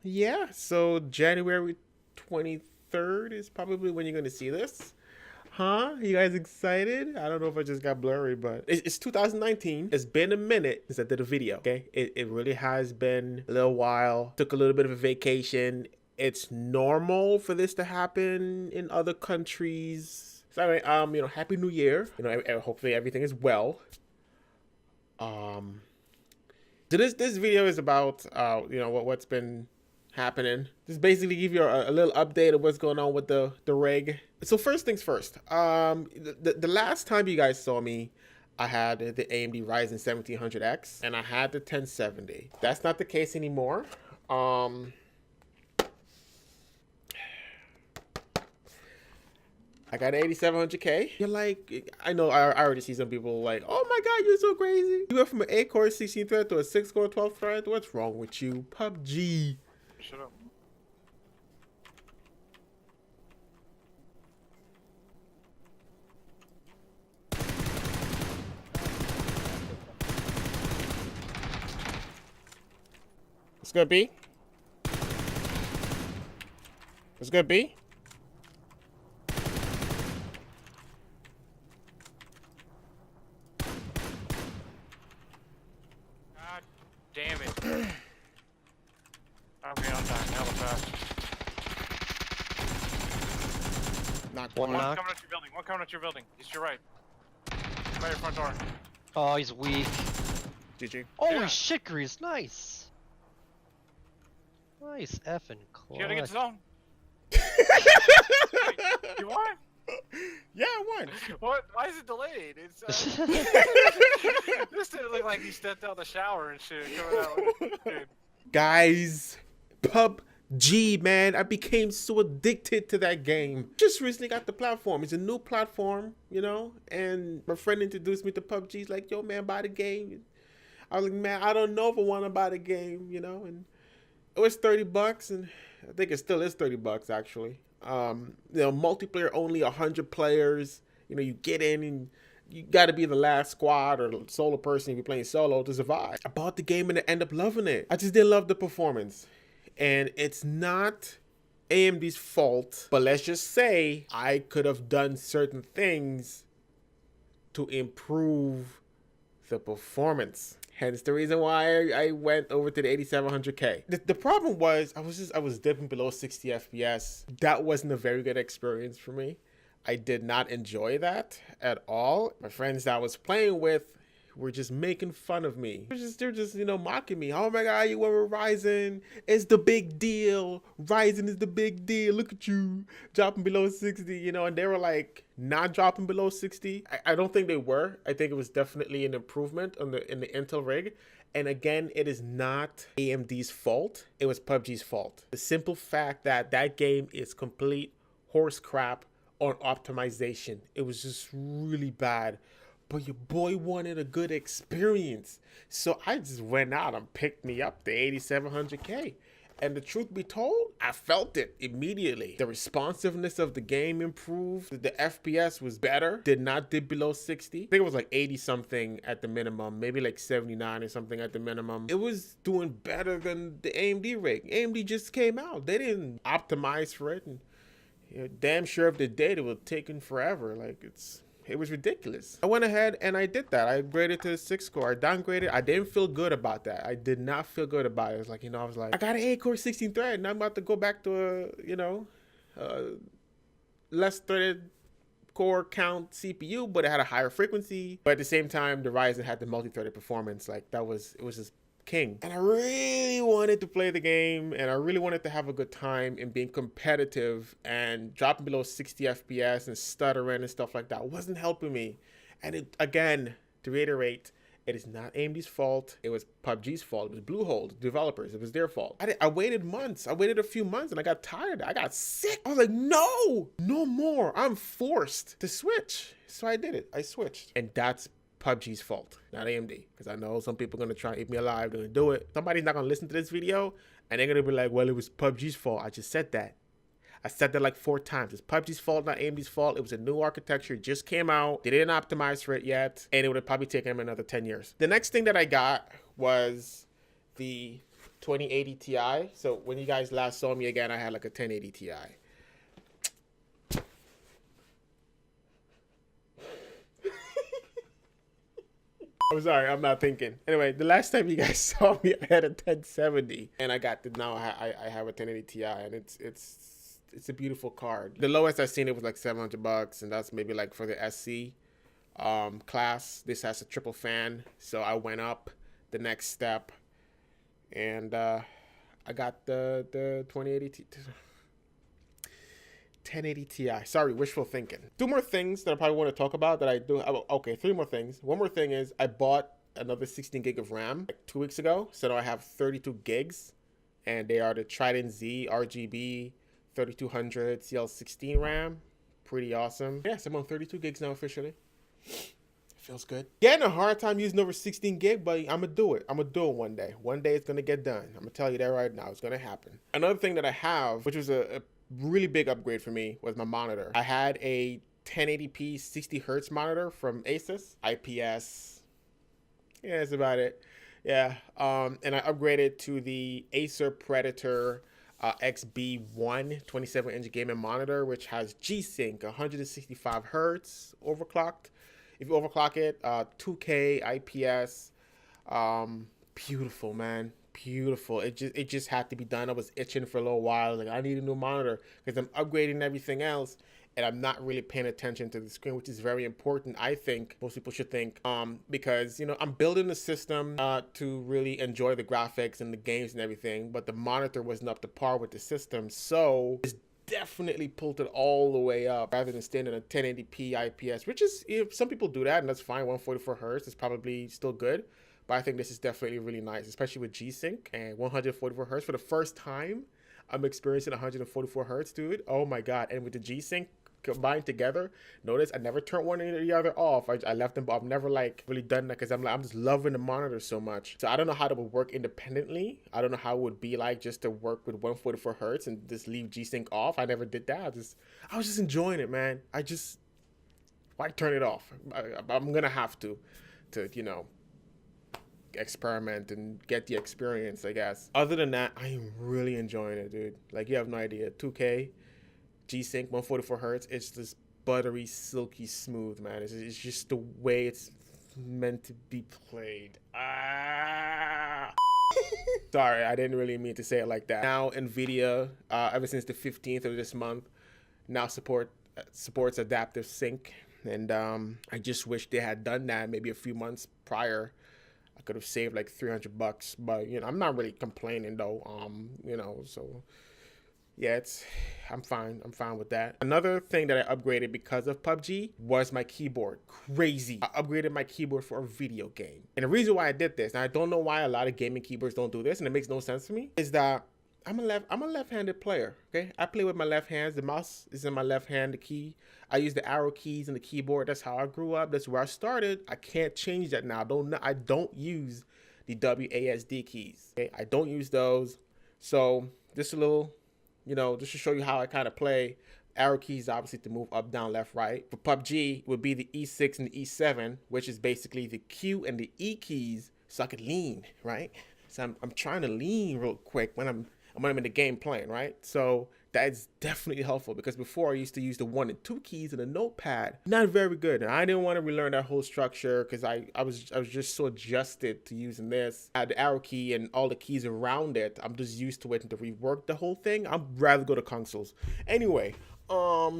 Yeah, so January 23rd is probably when you're going to see this. Huh? You guys excited? I don't know if I just got blurry, but it's 2019. It's been a minute since I did a video, okay? It really has been a little while. Took a little bit of a vacation. It's normal for this to happen in other countries. So anyway, Happy New Year. Hopefully everything is well. Um, so this video is about what's been happening. Just basically give you a little update of what's going on with the rig. So first things first. The last time you guys saw me, I had the AMD Ryzen 1700X and I had the 1070. That's not the case anymore. I got an 8700K. You're like, I know I already see some people like, oh my god, you're so crazy. You went from an 8-core 16 thread to a 6-core 12 thread. What's wrong with you? PUBG. Shut up. What's good, B? What's good, B? God damn it. Okay, I'm dying hella fast. Knocked One one. knock. Coming at your building. One coming at your building. It's your right. By your front door. Oh, he's weak. GG. Holy Yeah. shit, Grease, nice. Nice effing You gotta get clutch. the zone. You won? Yeah, I won. What? Why is it delayed? It's this didn't look like he stepped out the shower and shit. Coming out. Dude. Guys, PUBG, man. I became so addicted to that game. Just recently got the platform. It's a new platform, and my friend introduced me to PUBG. He's like, yo, man, buy the game. I was like, man, I don't know if I want to buy the game, and it was $30, and I think it still is $30 actually. Multiplayer only, 100 players. You get in and you got to be the last squad or solo person if you're playing solo to survive. I bought the game and I ended up loving it. I just didn't love the performance, and it's not AMD's fault, but let's just say I could have done certain things to improve the performance. Hence the reason why I went over to the 8700K. The problem was I was dipping below 60 FPS. That wasn't a very good experience for me. I did not enjoy that at all. My friends that I was playing with were just making fun of me. They're just mocking me. Oh my god, you went with Ryzen. It's the big deal. Ryzen is the big deal. Look at you dropping below 60, and they were like not dropping below 60. I don't think they were. I think it was definitely an improvement in the Intel rig. And again, it is not AMD's fault. It was PUBG's fault. The simple fact that that game is complete horse crap on optimization. It was just really bad. But your boy wanted a good experience. So I just went out and picked me up the 8700K. And the truth be told, I felt it immediately. The responsiveness of the game improved. The FPS was better. Did not dip below 60. I think it was like 80 something at the minimum. Maybe like 79 or something at the minimum. It was doing better than the AMD rig. AMD just came out. They didn't optimize for it. And damn sure if they did, it would have taken forever. It was ridiculous. I went ahead and I did that. I upgraded to the 6-core. I downgraded. I didn't feel good about that. I did not feel good about it. It was like, I was like, I got an 8-core 16 thread and I'm about to go back to a less threaded core count CPU, but it had a higher frequency. But at the same time, the Ryzen had the multi-threaded performance. It was just king. And I really wanted to play the game, and I really wanted to have a good time and being competitive, and dropping below 60 FPS and stuttering and stuff like that wasn't helping me. And it, again, to reiterate, it is not AMD's fault. It was PUBG's fault. It was Bluehole, the developers. It was their fault. I waited months. I waited a few months and I got tired. I got sick. I was like, no more. I'm forced to switch. So I did it. I switched. And that's PUBG's fault, not AMD. Because I know some people are going to try and eat me alive. They're going to do it. Somebody's not going to listen to this video and they're going to be like, well, it was PUBG's fault. I just said that. I said that like 4 times. It's PUBG's fault, not AMD's fault. It was a new architecture. It just came out. They didn't optimize for it yet. And it would have probably taken them another 10 years. The next thing that I got was the 2080 Ti. So when you guys last saw me again, I had like a 1080 Ti. I'm sorry, I'm not thinking. Anyway, the last time you guys saw me, I had a 1070, and I got the now I have a 1080 Ti, and it's a beautiful card. The lowest I've seen it was like $700, and that's maybe like for the SC class. This has a triple fan, so I went up the next step, and I got the 1080 Ti. Sorry, wishful thinking. Two more things that I probably want to talk about that I do. Okay, three more things. One more thing is I bought another 16 gig of RAM like 2 weeks ago. So now I have 32 gigs, and they are the Trident Z RGB 3200 CL16 RAM. Pretty awesome. Yes, I'm on 32 gigs now officially. Feels good. Getting a hard time using over 16 gig, but I'm gonna do it. I'm gonna do it one day. One day it's gonna get done. I'm gonna tell you that right now. It's gonna happen. Another thing that I have, which was a really big upgrade for me, was my monitor. I had a 1080p 60 hertz monitor from Asus, IPS. Yeah, that's about it. Yeah, and I upgraded to the Acer Predator XB1 27-inch gaming monitor, which has G-Sync, 165 hertz overclocked. If you overclock it, 2K IPS, beautiful, man. Beautiful. It just had to be done. I was itching for a little while. Like, I need a new monitor because I'm upgrading everything else, and I'm not really paying attention to the screen, which is very important. I think most people should think, because you know I'm building the system to really enjoy the graphics and the games and everything, but the monitor wasn't up to par with the system, so it's definitely pulled it all the way up rather than staying in a 1080p IPS, which is, if some people do that, and that's fine. 144 hertz is probably still good. But I think this is definitely really nice, especially with G-Sync and 144 hertz. For the first time, I'm experiencing 144 hertz, dude. Oh my God. And with the G-Sync combined together, notice I never turned one or the other off. I left them, but I've never like really done that because I'm just loving the monitor so much. So I don't know how that would work independently. I don't know how it would be like just to work with 144 hertz and just leave G-Sync off. I never did that. I was just enjoying it, man. Why turn it off? I'm going to have to, you know, experiment and get the experience, I guess. Other than that, I am really enjoying it, dude. Like, you have no idea. 2K, G-Sync, 144 hertz. It's just buttery, silky smooth, man. It's just the way it's meant to be played. Sorry, I didn't really mean to say it like that. Now, NVIDIA, ever since the 15th of this month, now supports adaptive sync. And I just wish they had done that maybe a few months prior. I could have saved like $300, but you know, I'm not really complaining though. You know, so yeah, I'm fine with that. Another thing that I upgraded because of PUBG was my keyboard. Crazy. I upgraded my keyboard for a video game. And the reason why I did this, and I don't know why a lot of gaming keyboards don't do this, and it makes no sense to me, is that I'm a left-handed player, okay? I play with my left hands. The mouse is in my left hand, the key. I use the arrow keys and the keyboard. That's how I grew up. That's where I started. I can't change that now. I don't use the WASD keys, okay? I don't use those. So just a little, you know, just to show you how I kind of play. Arrow keys, obviously, to move up, down, left, right. For PUBG, it would be the E6 and the E7, which is basically the Q and the E keys, so I could lean, right? So I'm trying to lean real quick when I'm in the game playing, right? So that's definitely helpful because before I used to use the 1 and 2 keys in a notepad. Not very good. And I didn't want to relearn that whole structure because I was just so adjusted to using this. I had the arrow key and all the keys around it. I'm just used to it, and to rework the whole thing, I'd rather go to consoles. Anyway,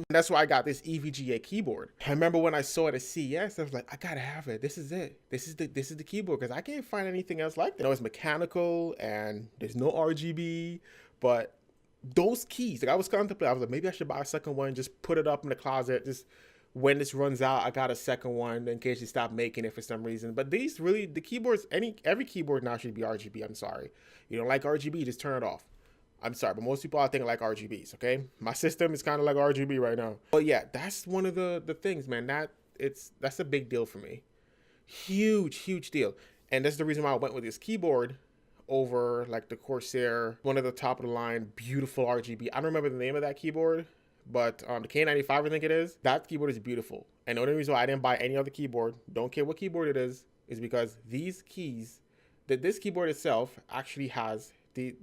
that's why I got this EVGA keyboard. I remember when I saw it at CES, I was like, I gotta have it. This is it. This is the keyboard because I can't find anything else like that. You know, it's mechanical and there's no RGB, but those keys, like I was contemplating, I was like, maybe I should buy a second one, just put it up in the closet. Just when this runs out, I got a second one in case you stop making it for some reason. But these really, the keyboards, every keyboard now should be RGB. I'm sorry. You don't like RGB, just turn it off. I'm sorry, but most people I think like RGBs, okay? My system is kind of like RGB right now. But yeah, that's one of the things, man. That's a big deal for me. Huge deal. And that's the reason why I went with this keyboard over like the Corsair, one of the top of the line, beautiful RGB. I don't remember the name of that keyboard, but the K95, I think it is. That keyboard is beautiful. And the only reason why I didn't buy any other keyboard, don't care what keyboard it is because these keys, this keyboard itself actually has the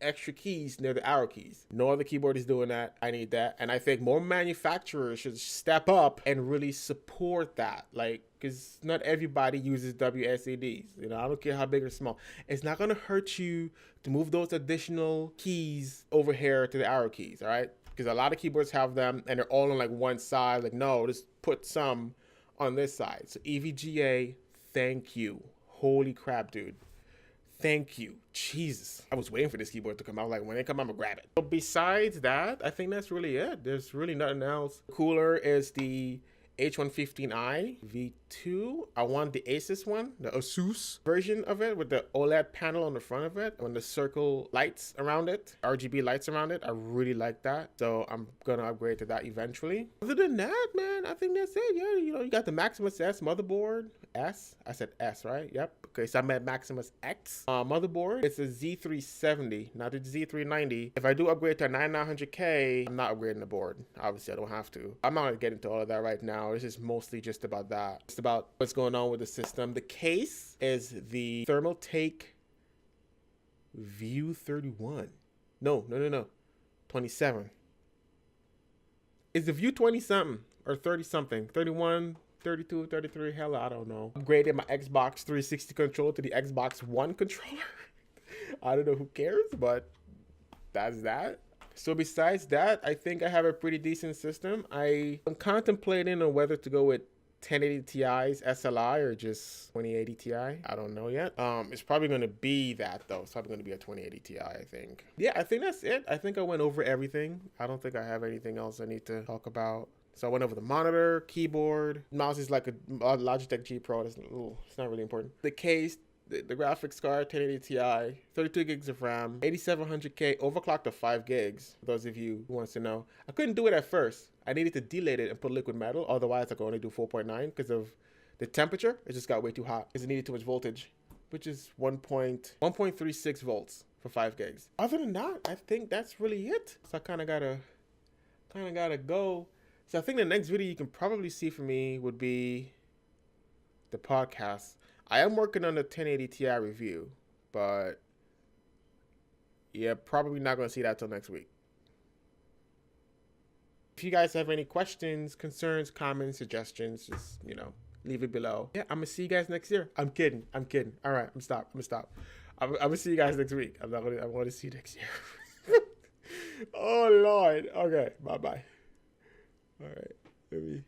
extra keys near the arrow keys. No other keyboard is doing that. I need that. And I think more manufacturers should step up and really support that. Like, because not everybody uses WSADs. You know, I don't care how big or small. It's not going to hurt you to move those additional keys over here to the arrow keys, all right? Because a lot of keyboards have them and they're all on like one side. Like, no, just put some on this side. So EVGA, thank you. Holy crap, dude. Thank you. Jesus. I was waiting for this keyboard to come out. Like, when they come, I'm gonna grab it. But besides that, I think that's really it. There's really nothing else. Cooler is the H115i V2. I want the Asus one, the Asus version of it with the OLED panel on the front of it and the circle lights around it, RGB lights around it. I really like that. So I'm gonna upgrade to that eventually. Other than that, man, I think that's it. Yeah, you know, you got the Maximus S motherboard. S? I said S, right? Yep. Okay, so I meant Maximus X motherboard. It's a Z370, not a Z390. If I do upgrade to a 9900K, I'm not upgrading the board. Obviously, I don't have to. I'm not gonna get into all of that right now. This is mostly just about that. It's about what's going on with the system. The case is the Thermaltake View 31. No. 27. Is the View 20 something or 30 something? 31, 32, 33, hell, I don't know. Upgraded my Xbox 360 controller to the Xbox One controller. I don't know, who cares, but that's that. So besides that, I think I have a pretty decent system. I'm contemplating on whether to go with 1080 Ti's SLI or just 2080 Ti. I don't know yet. It's probably going to be that though. It's probably going to be a 2080 Ti, I think. Yeah, I think that's it. I think I went over everything. I don't think I have anything else I need to talk about. So I went over the monitor, keyboard, mouse is like a Logitech G Pro. It's not really important. The case, the graphics card, 1080 Ti, 32 gigs of RAM, 8700K, overclocked to 5 gigs. For those of you who wants to know, I couldn't do it at first. I needed to delate it and put liquid metal. Otherwise, I could only do 4.9 because of the temperature. It just got way too hot because it needed too much voltage, which is 1.36 volts for 5 gigs. Other than that, I think that's really it. So I kind of gotta go. So I think the next video you can probably see from me would be the podcast. I am working on the 1080 Ti review, but yeah, probably not going to see that till next week. If you guys have any questions, concerns, comments, suggestions, just, you know, leave it below. Yeah, I'm going to see you guys next year. I'm kidding. All right, I'm going to stop. I'm going to see you guys next week. I'm going to see you next year. Oh, Lord. Okay, bye-bye. All right, let me...